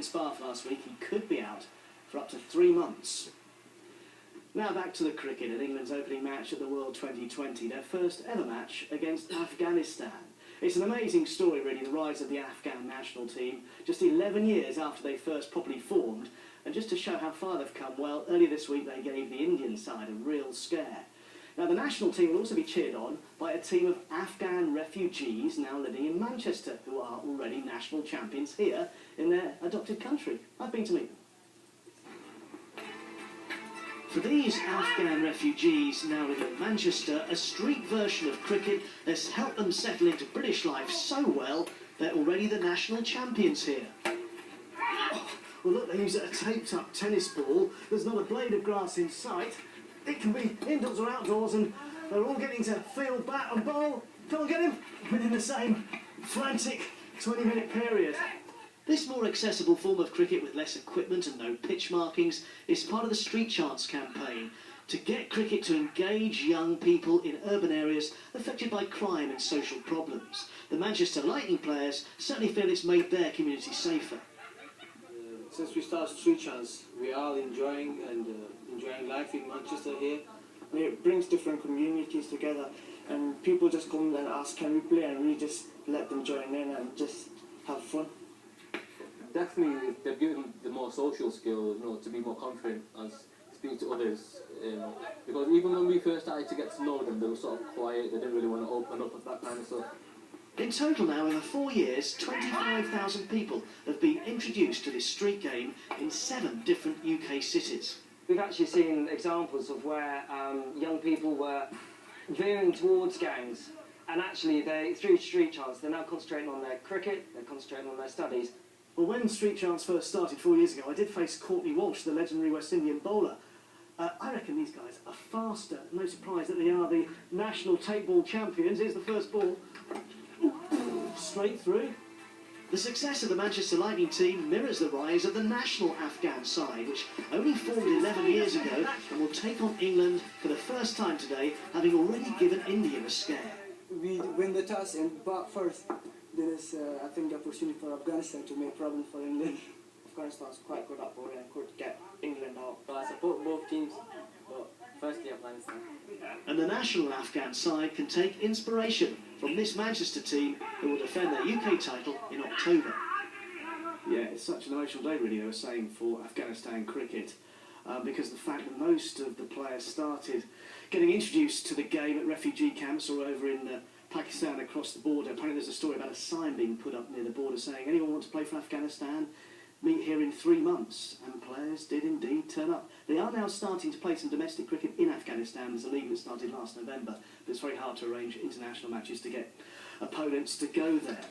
against Bath last week, he could be out for up to 3 months. Now back to the cricket and England's opening match at the World Twenty20, their first ever match against Afghanistan. It's an amazing story, really, the rise of the Afghan national team, just 11 years after they first properly formed. And just to show how far they've come, well, earlier this week they gave the Indian side a real scare. Now, the national team will also be cheered on by a team of Afghan refugees now living in Manchester, who are already national champions here in their adopted country. I've been to meet them. For these Afghan refugees now living in Manchester, a street version of cricket has helped them settle into British life so well, they're already the national champions here. Well, look, they use a taped-up tennis ball. There's not a blade of grass in sight. It can be indoors or outdoors, and they're all getting to field, bat and bowl. Can't get him within the same frantic 20-minute period. This more accessible form of cricket with less equipment and no pitch markings is part of the StreetChance campaign to get cricket to engage young people in urban areas affected by crime and social problems. The Manchester Lightning players certainly feel it's made their community safer. Since we started StreetChance, we are enjoying life in Manchester here. It brings different communities together, and people just come and ask, can we play, and we just let them join in and just have fun. Definitely, they've given the more social skill, to be more confident as speaking to others. Because even when we first started to get to know them, they were sort of quiet. They didn't really want to open up with that kind of stuff. In total now, over 4 years, 25,000 people have been introduced to this street game in 7 different UK cities. We've actually seen examples of where young people were veering towards gangs, and actually through StreetChance they're now concentrating on their cricket, they're concentrating on their studies. Well, when StreetChance first started 4 years ago, I did face Courtney Walsh, the legendary West Indian bowler. I reckon these guys are faster. No surprise that they are the national tape ball champions. Here's the first ball. Straight through. The success of the Manchester Lightning team mirrors the rise of the national Afghan side, which only formed 11 years ago and will take on England for the first time today, having already given India a scare. We win the toss, but first there is, I think, the opportunity for Afghanistan to make problem for England. Afghanistan's quite good at bowling and could get England out. But I support both teams, but firstly Afghanistan. And the national Afghan side can take inspiration from this Manchester team, who will defend their UK title in October. Yeah, it's such an emotional day, really, they were saying, for Afghanistan cricket, because the fact that most of the players started getting introduced to the game at refugee camps or over in Pakistan across the border. Apparently there's a story about a sign being put up near the border saying, anyone want to play for Afghanistan? Meet here in 3 months, and players did indeed turn up. They are now starting to play some domestic cricket in Afghanistan. There's a league that started last November, but it's very hard to arrange international matches to get opponents to go there.